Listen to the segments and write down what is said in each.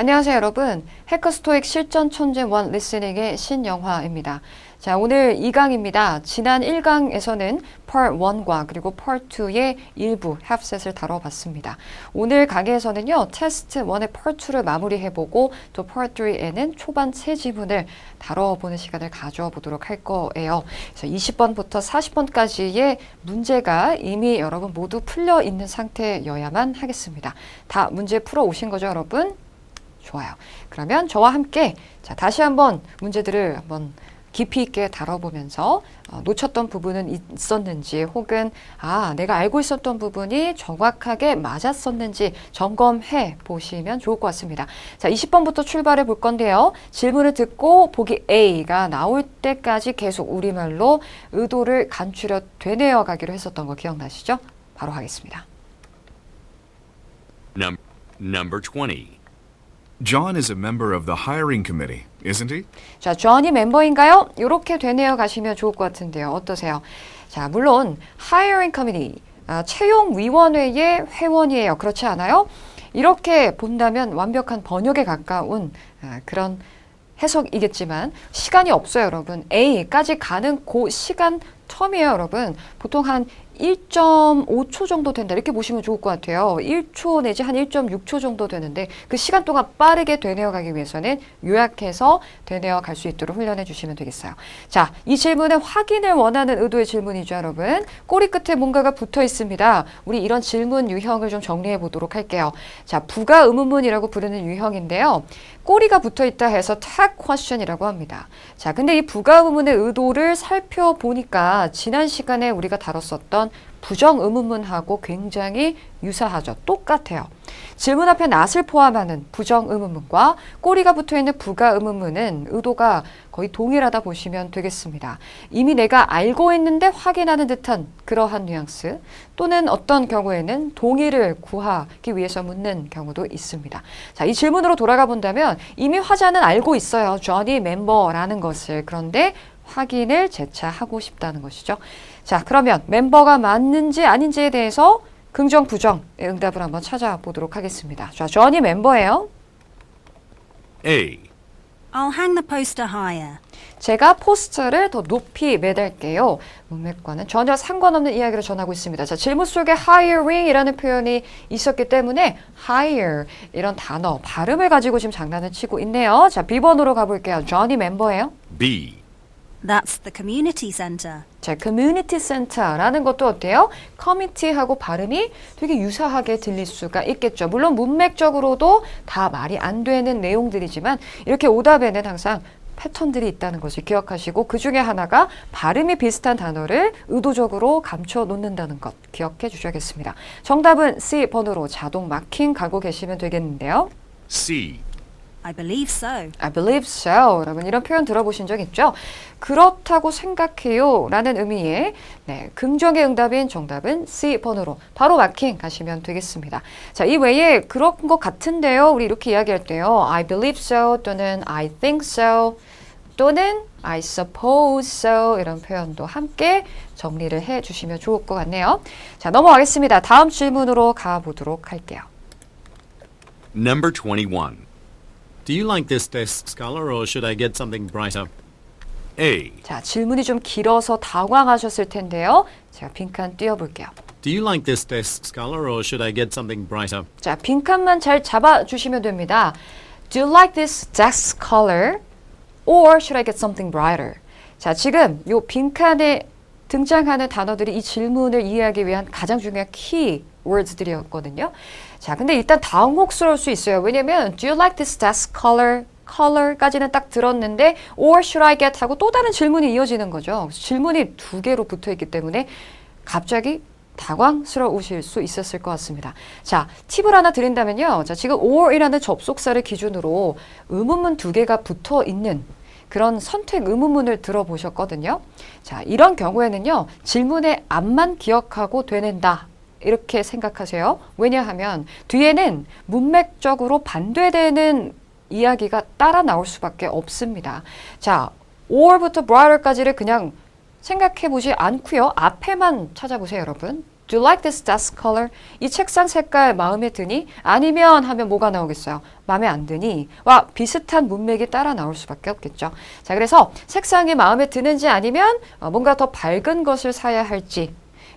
안녕하세요, 여러분. 해커스토익 실전 천재 원 리스닝의 신영화입니다. 자, 오늘 2강입니다. 지난 1강에서는 Part 1과 그리고 Part 2의 일부 합셋을 다뤄봤습니다. 오늘 강의에서는요, 테스트 1의 Part 2를 마무리해보고 또 Part 3에는 초반 세 지문을 다뤄보는 시간을 가져보도록 할 거예요. 그래서 20번부터 40번까지의 문제가 이미 여러분 모두 풀려 있는 상태여야만 하겠습니다. 다 문제 풀어 오신 거죠, 여러분? 좋아요. 그러면 저와 함께 자, 다시 한번 문제들을 한번 깊이 있게 다뤄보면서 놓쳤던 부분은 있었는지 혹은 내가 알고 있었던 부분이 정확하게 맞았었는지 점검해 보시면 좋을 것 같습니다. 자, 20번부터 출발해 볼 건데요. 질문을 듣고 보기 A가 나올 때까지 계속 우리말로 의도를 간추려 되뇌어 가기로 했었던 거 기억나시죠? 바로 하겠습니다. Number 20. John is a member of the hiring committee, isn't he? 자, 존이 멤버인가요? 이렇게 되뇌어 가시면 좋을 것 같은데요. 어떠세요? 자, 물론 hiring committee, 채용위원회의 회원이에요. 그렇지 않아요? 이렇게 본다면 완벽한 번역에 가까운 그런 해석이겠지만 시간이 없어요, 여러분. A까지 가는 그 시간 텀이에요, 여러분. 보통 한 1.5초 정도 된다 이렇게 보시면 좋을 것 같아요. 1초 내지 한 1.6초 정도 되는데 그 시간 동안 빠르게 되뇌어 가기 위해서는 요약해서 되뇌어 갈 수 있도록 훈련해 주시면 되겠어요. 자, 이 질문은 확인을 원하는 의도의 질문이죠, 여러분. 꼬리 끝에 뭔가가 붙어 있습니다. 우리 이런 질문 유형을 좀 정리해 보도록 할게요. 자, 부가 의문문이라고 부르는 유형인데요. 꼬리가 붙어 있다 해서 tag question이라고 합니다. 자, 근데 이 부가 의문문의 의도를 살펴보니까 지난 시간에 우리가 다뤘었던 부정 의문문하고 굉장히 유사하죠. 똑같아요. 질문 앞에 not을 포함하는 부정 의문문과 꼬리가 붙어있는 부가 의문문은 의도가 거의 동일하다 보시면 되겠습니다. 이미 내가 알고 있는데 확인하는 듯한 그러한 뉘앙스 또는 어떤 경우에는 동의를 구하기 위해서 묻는 경우도 있습니다. 자, 이 질문으로 돌아가 본다면 이미 화자는 알고 있어요. 존이 멤버라는 것을. 그런데 확인을 재차 하고 싶다는 것이죠. 자, 그러면 멤버가 맞는지 아닌지에 대해서 긍정, 부정의 응답을 한번 찾아보도록 하겠습니다. 자, 존이 멤버예요. A. I'll hang the poster higher. 제가 포스터를 더 높이 매달게요. 문맥과는 전혀 상관없는 이야기를 전하고 있습니다. 자, 질문 속에 hiring이라는 표현이 있었기 때문에 hire 이런 단어, 발음을 가지고 지금 장난을 치고 있네요. 자, B번으로 가볼게요. 존이 멤버예요. B. That's the community center. 자, 커뮤니티 센터라는 것도 어때요? 커뮤니티하고 발음이 되게 유사하게 들릴 수가 있겠죠. 물론 문맥적으로도 다 말이 안 되는 내용들이지만 이렇게 오답에는 항상 패턴들이 있다는 것을 기억하시고 그 중에 하나가 발음이 비슷한 단어를 의도적으로 감춰 놓는다는 것 기억해 주셔야겠습니다. 정답은 C번으로 자동 마킹 가고 계시면 되겠는데요. C. I believe so. I believe so. 여러분 이런 표현 들어보신 적 있죠? 그렇다고 생각해요 라는 의미의 긍정의 응답인 정답은 C번으로 바로 마킹 가시면 되겠습니다. 자, 이 외에 그런 것 같은데요. 우리 이렇게 이야기할 때요. I believe so 또는 I think so 또는 I suppose so 이런 표현도 함께 정리를 해 주시면 좋을 것 같네요. 자, 넘어가겠습니다. 다음 질문으로 가보도록 할게요. Number 21. Do you like this desk, Scholar, or should I get something brighter? A. 자, 질문이 좀 길어서 당황하셨을 텐데요. 제가 빈칸 띄워볼게요. Do you like this desk, Scholar, or should I get something brighter? 자, 빈칸만 잘 잡아주시면 됩니다. Do you like this desk color? Or should I get something brighter? 자, 지금 요 빈칸에 등장하는 단어들이 이 질문을 이해하기 위한 가장 중요한 키 words들이었거든요. 자, 근데 일단 당혹스러울 수 있어요. 왜냐면 Do you like this desk color? color까지는 딱 들었는데 or should I get 하고 또 다른 질문이 이어지는 거죠. 질문이 두 개로 붙어 있기 때문에 갑자기 당황스러우실 수 있었을 것 같습니다. 자, 팁을 하나 드린다면요. 자, 지금 or이라는 접속사를 기준으로 의문문 두 개가 붙어 있는 그런 선택 의문문을 들어보셨거든요. 자, 이런 경우에는요. 질문의 앞만 기억하고 되낸다. 이렇게 생각하세요. 왜냐하면 뒤에는 문맥적으로 반대되는 이야기가 따라 나올 수밖에 없습니다. 자, or부터 brighter까지를 그냥 생각해 보지 않고요. 앞에만 찾아보세요, 여러분. Do you like this desk color? 이 책상 색깔 마음에 드니? 아니면 하면 뭐가 나오겠어요? 마음에 안 드니? 와, 비슷한 문맥이 따라 나올 수밖에 없겠죠. 자, 그래서 색상이 마음에 드는지 아니면 뭔가 더 밝은 것을 사야 할지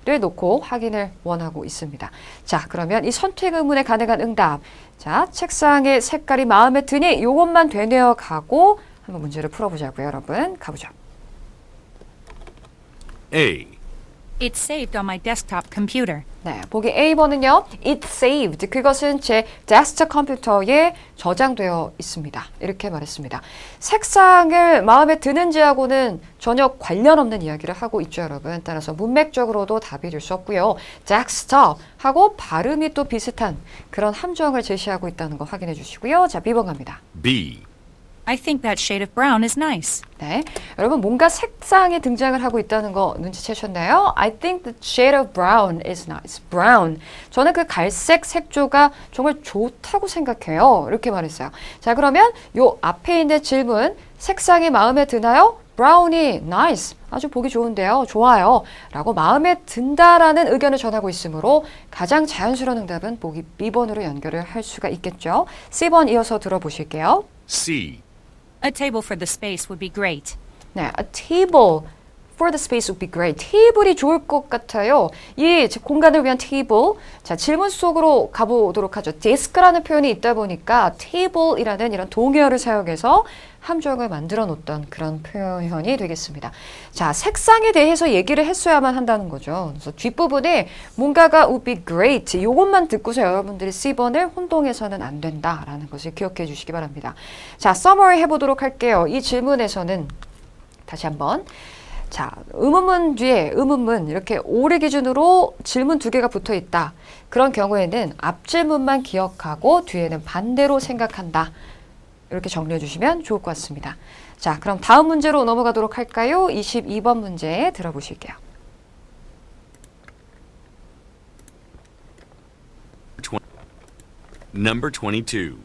를 놓고 확인을 원하고 있습니다. 자, 그러면 이 선택 의문에 가능한 응답. 자, 책상의 색깔이 마음에 드니? 이것만 되뇌어 가고 한번 문제를 풀어보자고요, 여러분. 가보죠. A. It's saved on my desktop computer. 네, 보기 A번은요. It saved. 그것은 제 데스크톱 컴퓨터에 저장되어 있습니다. 이렇게 말했습니다. 색상을 마음에 드는지하고는 전혀 관련 없는 이야기를 하고 있죠, 여러분. 따라서 문맥적으로도 답이 될 수 없고요. 데스크톱하고 발음이 또 비슷한 그런 함정을 제시하고 있다는 거 확인해 주시고요. 자, B번 갑니다. B. I think that shade of brown is nice. 네, 여러분 뭔가 색상이 등장을 하고 있다는 거 눈치채셨나요? I think the shade of brown is nice. Brown. 저는 그 갈색 색조가 정말 좋다고 생각해요. 이렇게 말했어요. 자, 그러면 요 앞에 있는 질문, 색상이 마음에 드나요? brown이 nice. 아주 보기 좋은데요. 좋아요. 라고 마음에 든다라는 의견을 전하고 있으므로 가장 자연스러운 응답은 보기 B번으로 연결을 할 수가 있겠죠. C번 이어서 들어보실게요. C. A table for the space would be great. 네, a table for the space would be great. 테이블이 좋을 것 같아요. 이 공간을 위한 테이블. 자, 질문 속으로 가보도록 하죠. desk라는 표현이 있다 보니까 table이라는 이런 동의어를 사용해서 함정을 만들어 놓던 그런 표현이 되겠습니다. 자, 색상에 대해서 얘기를 했어야만 한다는 거죠. 그래서 뒷부분에 뭔가가 would be great. 이것만 듣고서 여러분들이 C번을 혼동해서는 안 된다라는 것을 기억해 주시기 바랍니다. 자, summary 해보도록 할게요. 이 질문에서는 다시 한번 자, 의문문 뒤에 의문문 이렇게 오를 기준으로 질문 두 개가 붙어 있다. 그런 경우에는 앞 질문만 기억하고 뒤에는 반대로 생각한다. 이렇게 정리해 주시면 좋을 것 같습니다. 자, 그럼 다음 문제로 넘어가도록 할까요? 22번 문제 들어보실게요. Number 22.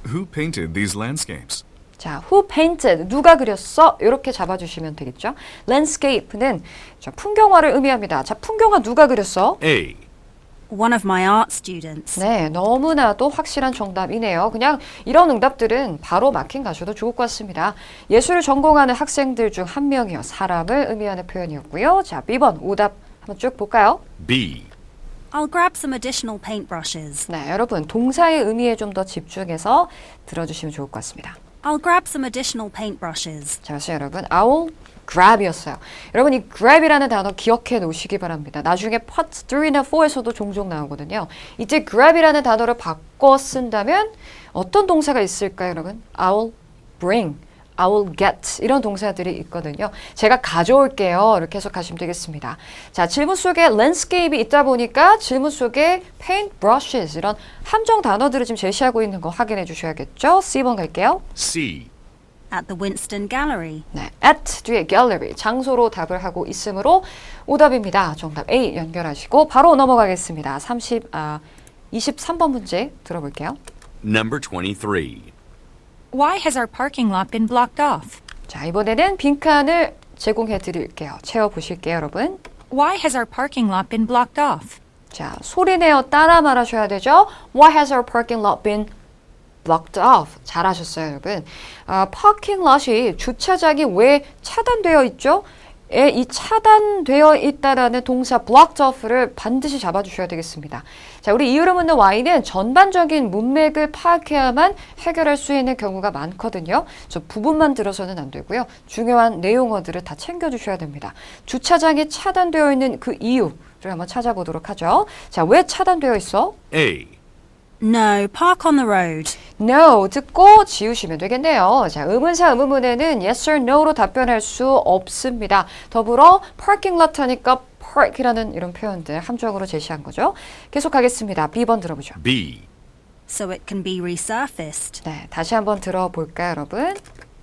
Who painted these landscapes? 자, who painted? 누가 그렸어? 이렇게 잡아주시면 되겠죠. landscape는 풍경화를 의미합니다. 자, 풍경화 누가 그렸어? A. One of my art students. 네, 너무나도 확실한 정답이네요. 그냥 이런 응답들은 바로 마킹 가셔도 좋을 것 같습니다. 예술을 전공하는 학생들 중 한 명이요. 사람을 의미하는 표현이었고요. 자, B번 오답 한번 쭉 볼까요? B. I'll grab some additional paintbrushes. 네, 여러분 동사의 의미에 좀 더 집중해서 들어주시면 좋을 것 같습니다. I'll grab some additional paintbrushes. 자, 그래서 여러분 I'll grab이었어요. 여러분 이 grab이라는 단어 기억해 놓으시기 바랍니다. 나중에 part 3나 4에서도 종종 나오거든요. 이제 grab이라는 단어를 바꿔 쓴다면 어떤 동사가 있을까요, 여러분? I'll bring, I'll get 이런 동사들이 있거든요. 제가 가져올게요. 이렇게 해석하시면 되겠습니다. 자, 질문 속에 landscape이 있다 보니까 질문 속에 paint brushes 이런 함정 단어들을 지금 제시하고 있는 거 확인해 주셔야겠죠. C번 갈게요. C. At the Winston Gallery. 네, at 뒤에 gallery 장소로 답을 하고 있으므로 오답입니다. 정답 A 연결하시고 바로 넘어가겠습니다. 23번 문제 들어볼게요. Number 23. Why has our parking lot been blocked off? 자, 이번에는 빈칸을 제공해 드릴게요. 채워 보실게요, 여러분. Why has our parking lot been blocked off? 자, 소리내어 따라 말하셔야 되죠. Why has our parking lot been blocked off? 잘하셨어요, 여러분. 파킹 롯이 주차장이 왜 차단되어 있죠? 이 차단되어 있다라는 동사 blocked off를 반드시 잡아주셔야 되겠습니다. 자, 우리 이유를 묻는 Y는 전반적인 문맥을 파악해야만 해결할 수 있는 경우가 많거든요. 저 부분만 들어서는 안 되고요. 중요한 내용어들을 다 챙겨주셔야 됩니다. 주차장이 차단되어 있는 그 이유를 한번 찾아보도록 하죠. 자, 왜 차단되어 있어? A. No, park on the road. No 듣고 지우시면 되겠네요. 자, 의문사 의문문에는 yes or no로 답변할 수 없습니다. 더불어 parking lot 하니까 park이라는 이런 표현들 함정으로 제시한 거죠. 계속하겠습니다. B번 들어보죠. B. So it can be resurfaced. 네, 다시 한번 들어볼까요, 여러분?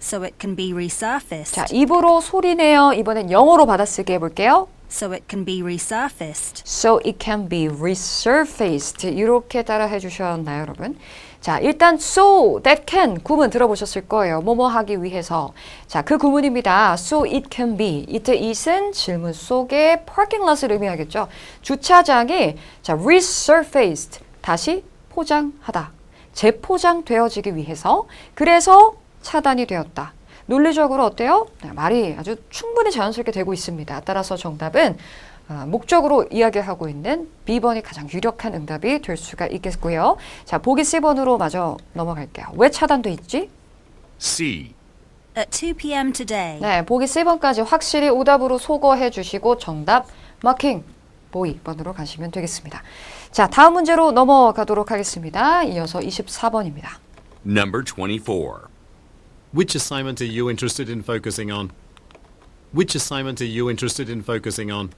So it can be resurfaced. 자, 입으로 소리내어 이번엔 영어로 받아쓰기 해볼게요. So it can be resurfaced. So it can be resurfaced. 이렇게 따라 해주셨나요, 여러분? 자, 일단 so that can 구문 들어보셨을 거예요. 뭐뭐 하기 위해서. 자, 그 구문입니다. So it can be. 이때 it은 질문 속에 parking lot을 의미하겠죠. 주차장이 자, resurfaced. 다시 포장하다. 재포장되어지기 위해서. 그래서 차단이 되었다. 논리적으로 어때요? 네, 말이 아주 충분히 자연스럽게 되고 있습니다. 따라서 정답은 목적으로 이야기하고 있는 B번이 가장 유력한 응답이 될 수가 있겠고요. 자, 보기 C번으로 마저 넘어갈게요. 왜 차단돼 있지? C. At 2 p.m. today. 네, 보기 C번까지 확실히 오답으로 소거해 주시고 정답 마킹 보이 번으로 가시면 되겠습니다. 자, 다음 문제로 넘어가도록 하겠습니다. 이어서 24번입니다. Number 24. Which assignment are you interested in focusing on? Which assignment are you interested in focusing on?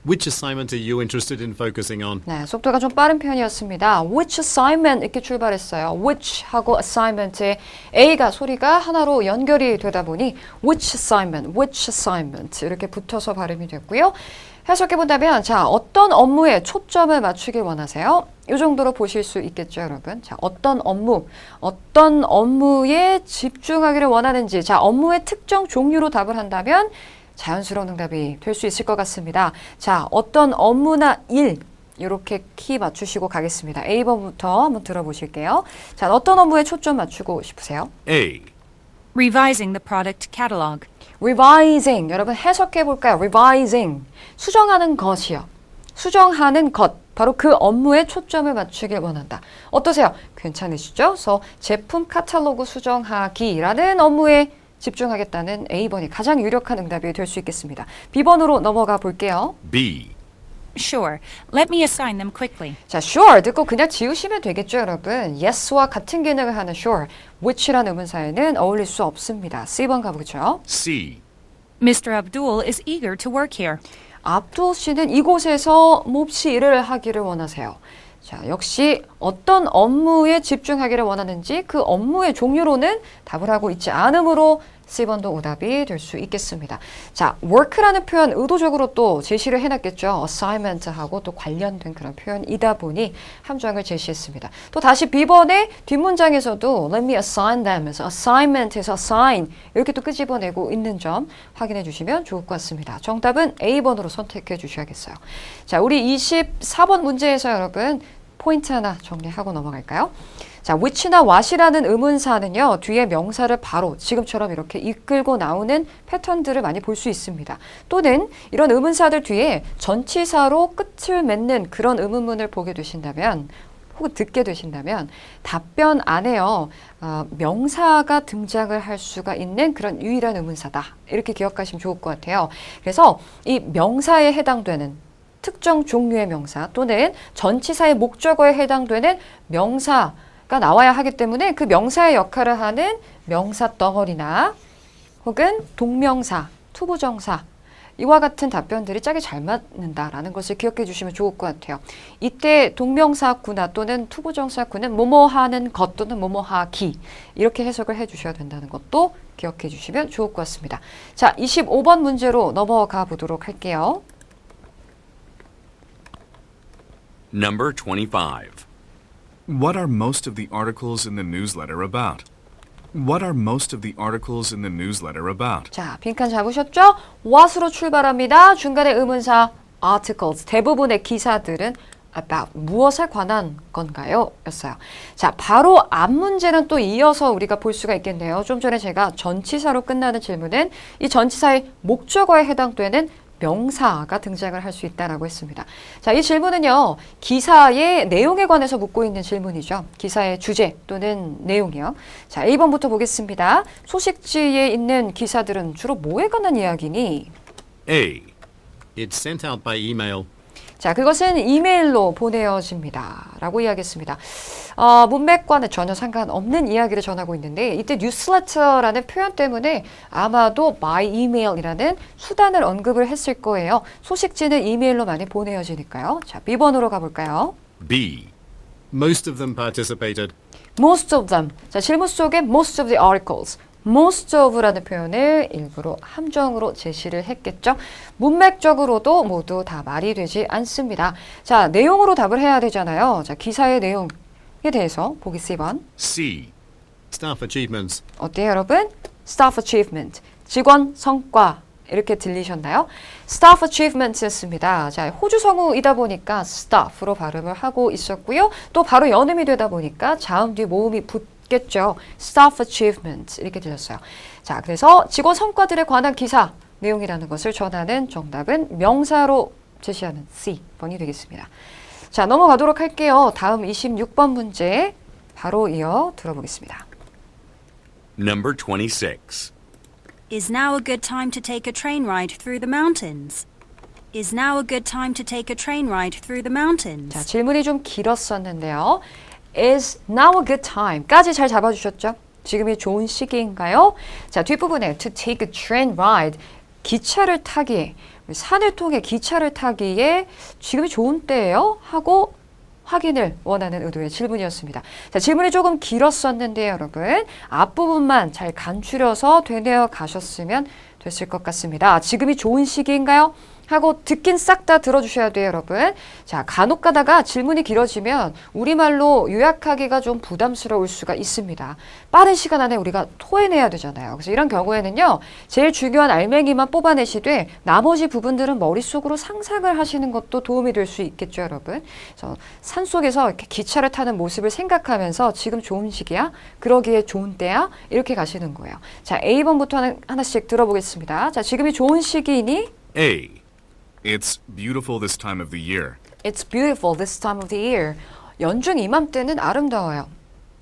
Which assignment are you interested in focusing on? 네, 속도가 좀 빠른 편이었습니다. Which assignment 이렇게 출발했어요. Which 하고 assignment의 A가 소리가 하나로 연결이 되다 보니 which assignment 이렇게 붙어서 발음이 됐고요. 해석해 본다면 자, 어떤 업무에 초점을 맞추길 원하세요? 이 정도로 보실 수 있겠죠, 여러분. 자, 어떤 업무에 집중하기를 원하는지, 자, 업무의 특정 종류로 답을 한다면 자연스러운 응답이 될 수 있을 것 같습니다. 자, 어떤 업무나 일, 이렇게 키 맞추시고 가겠습니다. A번부터 한번 들어보실게요. 자, 어떤 업무에 초점 맞추고 싶으세요? A. Revising the product catalog. revising, 여러분 해석해 볼까요? revising, 수정하는 것이요. 수정하는 것, 바로 그 업무에 초점을 맞추길 원한다. 어떠세요? 괜찮으시죠? 그래서 제품 카탈로그 수정하기라는 업무에 집중하겠다는 A번이 가장 유력한 응답이 될 수 있겠습니다. B번으로 넘어가 볼게요. B. Sure. Let me assign them quickly. 자, sure 듣고 그냥 지우시면 되겠죠, 여러분. yes와 같은 기능을 하는 sure, which라는 의문사에는 어울릴 수 없습니다. C번 가보죠. C. Mr. Abdul is eager to work here. 압둘 씨는 이곳에서 몹시 일을 하기를 원하세요. 자, 역시 어떤 업무에 집중하기를 원하는지 그 업무의 종류로는 답을 하고 있지 않으므로 C번도 오답이 될 수 있겠습니다. 자, work라는 표현 의도적으로 또 제시를 해놨겠죠. assignment하고 또 관련된 그런 표현이다 보니 함정을 제시했습니다. 또 다시 B번의 뒷문장에서도 let me assign them 에서 assignment에서 assign 이렇게 또 끄집어내고 있는 점 확인해 주시면 좋을 것 같습니다. 정답은 A번으로 선택해 주셔야겠어요. 자, 우리 24번 문제에서 여러분 포인트 하나 정리하고 넘어갈까요? 자, which나 what이라는 의문사는요, 뒤에 명사를 바로 지금처럼 이렇게 이끌고 나오는 패턴들을 많이 볼 수 있습니다. 또는 이런 의문사들 뒤에 전치사로 끝을 맺는 그런 의문문을 보게 되신다면, 혹은 듣게 되신다면, 답변 안에요, 명사가 등장을 할 수가 있는 그런 유일한 의문사다. 이렇게 기억하시면 좋을 것 같아요. 그래서 이 명사에 해당되는 특정 종류의 명사 또는 전치사의 목적어에 해당되는 명사가 나와야 하기 때문에 그 명사의 역할을 하는 명사 덩어리나 혹은 동명사, 투부정사 이와 같은 답변들이 짝이 잘 맞는다라는 것을 기억해 주시면 좋을 것 같아요. 이때 동명사구나 또는 투부정사구는 뭐뭐 하는 것 또는 뭐뭐 하기 이렇게 해석을 해 주셔야 된다는 것도 기억해 주시면 좋을 것 같습니다. 자, 25번 문제로 넘어가 보도록 할게요. Number 25. What are most of the articles in the newsletter about? What are most of the articles in the newsletter about? 자, 빈칸 잡으셨죠? what으로 출발합니다. 중간에 의문사 articles, 대부분의 기사들은 about, 무엇에 관한 건가요? 였어요. 자, 바로 앞 문제는 또 이어서 우리가 볼 수가 있겠네요. 좀 전에 제가 전치사로 끝나는 질문은 이 전치사의 목적어에 해당되는 명사가 등장을 할 수 있다라고 했습니다. 자, 이 질문은요, 기사의 내용에 관해서 묻고 있는 질문이죠. 기사의 주제 또는 내용이요. 자, 1번부터 보겠습니다. 소식지에 있는 기사들은 주로 뭐에 관한 이야기니? A. It's sent out by email. 자, 그것은 이메일로 보내어집니다. 라고 이야기했습니다. 문맥과는 전혀 상관없는 이야기를 전하고 있는데 이때 뉴스레터라는 표현 때문에 아마도 by email이라는 수단을 언급을 했을 거예요. 소식지는 이메일로 많이 보내어지니까요. 자, B번으로 가볼까요? B. Most of them participated. Most of them. 자, 질문 속에 most of the articles. most of라는 표현을 일부러 함정으로 제시를 했겠죠. 문맥적으로도 모두 다 말이 되지 않습니다. 자, 내용으로 답을 해야 되잖아요. 자, 기사의 내용. 대해서 보기 C번. C. Staff achievements. 어때요, 여러분? Staff achievement, 직원 성과 이렇게 들리셨나요? Staff achievements였습니다. 자, 호주 성우이다 보니까 staff로 발음을 하고 있었고요. 또 바로 연음이 되다 보니까 자음 뒤 모음이 붙겠죠. Staff achievement 이렇게 들렸어요. 자, 그래서 직원 성과들에 관한 기사 내용이라는 것을 전하는 정답은 명사로 제시하는 C번이 되겠습니다. 자, 넘어가도록 할게요. 다음 26번 문제 바로 이어 들어보겠습니다. Number 26. Is now a good time to take a train ride through the mountains? Is now a good time to take a train ride through the mountains? 자, 질문이 좀 길었었는데요. Is now a good time?까지 잘 잡아주셨죠? 지금이 좋은 시기인가요? 자, 뒷부분에 to take a train ride, 기차를 타기에, 산을 통해 기차를 타기에 지금이 좋은 때예요? 하고 확인을 원하는 의도의 질문이었습니다. 자, 질문이 조금 길었었는데요, 여러분. 앞부분만 잘 간추려서 되뇌어 가셨으면 됐을 것 같습니다. 지금이 좋은 시기인가요? 하고 듣긴 싹 다 들어주셔야 돼요, 여러분. 자, 간혹 가다가 질문이 길어지면 우리말로 요약하기가 좀 부담스러울 수가 있습니다. 빠른 시간 안에 우리가 토해내야 되잖아요. 그래서 이런 경우에는요, 제일 중요한 알맹이만 뽑아내시되 나머지 부분들은 머릿속으로 상상을 하시는 것도 도움이 될 수 있겠죠, 여러분. 그래서 산속에서 이렇게 기차를 타는 모습을 생각하면서 지금 좋은 시기야? 그러기에 좋은 때야? 이렇게 가시는 거예요. 자, A번부터 하나씩 들어보겠습니다. 자, 지금이 좋은 시기이니? A. It's beautiful this time of the year. It's beautiful this time of the year. 연중 이맘때는 아름다워요.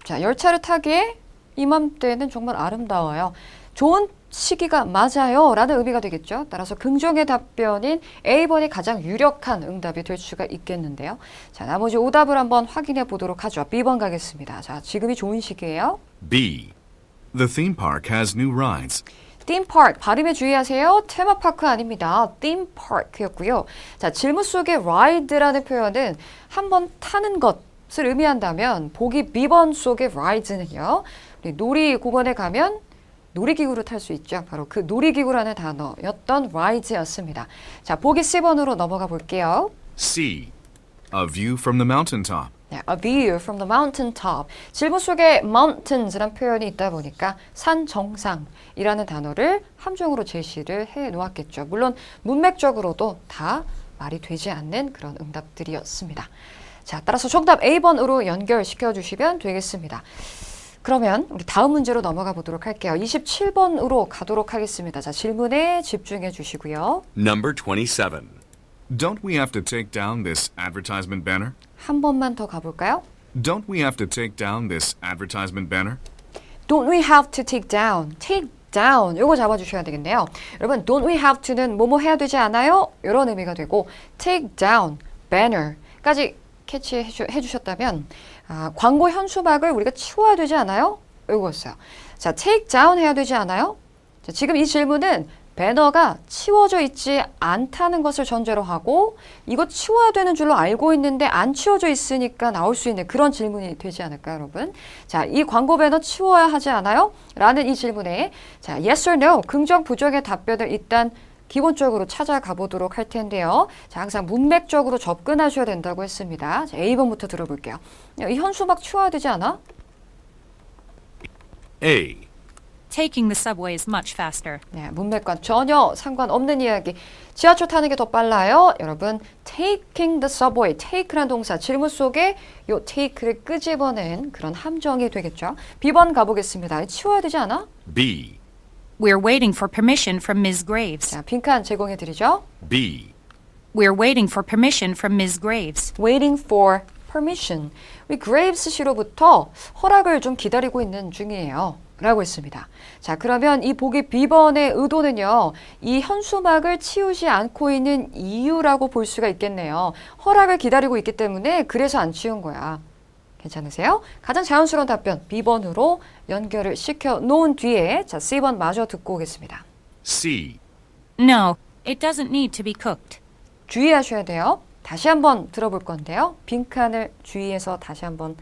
자, 열차를 타기에 이맘때는 정말 아름다워요. 좋은 시기가 맞아요 라는 의미가 되겠죠. 따라서 긍정의 답변인 A번이 가장 유력한 응답이 될 수가 있겠는데요. 자, 나머지 오답을 한번 확인해 보도록 하죠. B번 가겠습니다. 자, 지금이 좋은 시기예요. B. The theme park has new rides. theme park, 발음에 주의하세요. 테마파크 아닙니다. theme park였고요. 자, 질문 속의 ride라는 표현은 한번 타는 것을 의미한다면 보기 B번 속의 ride는요. 우리 놀이공원에 가면 놀이기구를 탈 수 있죠. 바로 그 놀이기구라는 단어였던 ride였습니다. 자, 보기 C번으로 넘어가 볼게요. C. A view from the mountaintop. 네, a view from the mountain top. 질문 속에 mountains라는 표현이 있다 보니까 산 정상이라는 단어를 함정으로 제시를 해 놓았겠죠. 물론 문맥적으로도 다 말이 되지 않는 그런 응답들이었습니다. 자, 따라서 정답 A번으로 연결시켜 주시면 되겠습니다. 그러면 우리 다음 문제로 넘어가 보도록 할게요. 27번으로 가도록 하겠습니다. 자, 질문에 집중해 주시고요. Number 27. Don't we have to take down this advertisement banner? 한 번만 더 가볼까요? Don't we have to take down this advertisement banner? Don't we have to take down? Take down. 요거 잡아주셔야 되겠네요. 여러분, don't we have to는 뭐뭐 해야 되지 않아요? 이런 의미가 되고 take down, banner까지 캐치해 주셨다면 광고 현수막을 우리가 치워야 되지 않아요? 요거였어요. 자, take down 해야 되지 않아요? 자, 지금 이 질문은 배너가 치워져 있지 않다는 것을 전제로 하고 이거 치워야 되는 줄로 알고 있는데 안 치워져 있으니까 나올 수 있는 그런 질문이 되지 않을까요, 여러분? 자, 이 광고 배너 치워야 하지 않아요? 라는 이 질문에 자, yes or no, 긍정, 부정의 답변을 일단 기본적으로 찾아가 보도록 할 텐데요. 자, 항상 문맥적으로 접근하셔야 된다고 했습니다. 자, A번부터 들어볼게요. 이 현수막 치워야 되지 않아? A. Taking the subway is much faster. 네, 문맥과 전혀 상관없는 이야기. 지하철 타는 게 더 빨라요. 여러분, taking the subway, take라는 동사 질문 속에 요 take를 끄집어낸 그런 함정이 되겠죠. B번 가보겠습니다. 치워야 되지 않아? B. We're waiting for permission from Ms. Graves. 자, 빈칸 제공해 드리죠. B. We're waiting for permission from Ms. Graves. Waiting for permission. 우리 Graves 씨로부터 허락을 좀 기다리고 있는 중이에요. 라고 했습니다. 자, 그러면 이 보기 B번의 의도는요. 이 현수막을 치우지 않고 있는 이유라고 볼 수가 있겠네요. 허락을 기다리고 있기 때문에 그래서 안 치운 거야. 괜찮으세요? 가장 자연스러운 답변 B번으로 연결을 시켜 놓은 뒤에 자, C번 마저 듣고 오겠습니다. C. No, it doesn't need to be cooked. 주의하셔야 돼요. 다시 한번 들어볼 건데요. 빈칸을 주의해서 다시 한번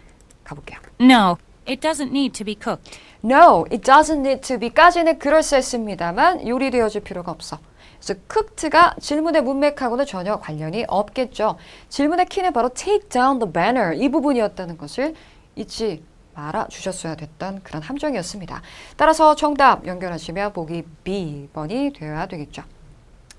가볼게요. No, it doesn't need to be cooked. No, it doesn't need to be까지는 그럴싸했습니다만 요리되어질 필요가 없어. 그래서 cooked가 질문의 문맥하고는 전혀 관련이 없겠죠. 질문의 키는 바로 take down the banner 이 부분이었다는 것을 잊지 말아 주셨어야 됐던 그런 함정이었습니다. 따라서 정답 연결하시면 보기 B번이 되어야 되겠죠.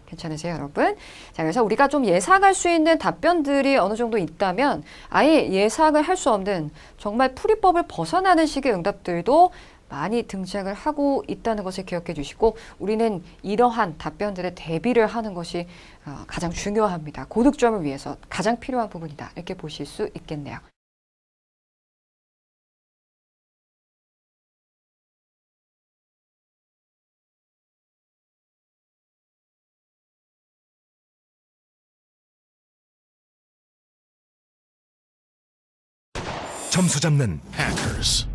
괜찮으세요, 여러분? 자, 그래서 우리가 좀 예상할 수 있는 답변들이 어느 정도 있다면 아예 예상을 할 수 없는 정말 풀이법을 벗어나는 식의 응답들도 많이 등장을 하고 있다는 것을 기억해 주시고 우리는 이러한 답변들에 대비를 하는 것이 가장 중요합니다. 고득점을 위해서 가장 필요한 부분이다. 이렇게 보실 수 있겠네요. 점수 잡는 Hackers.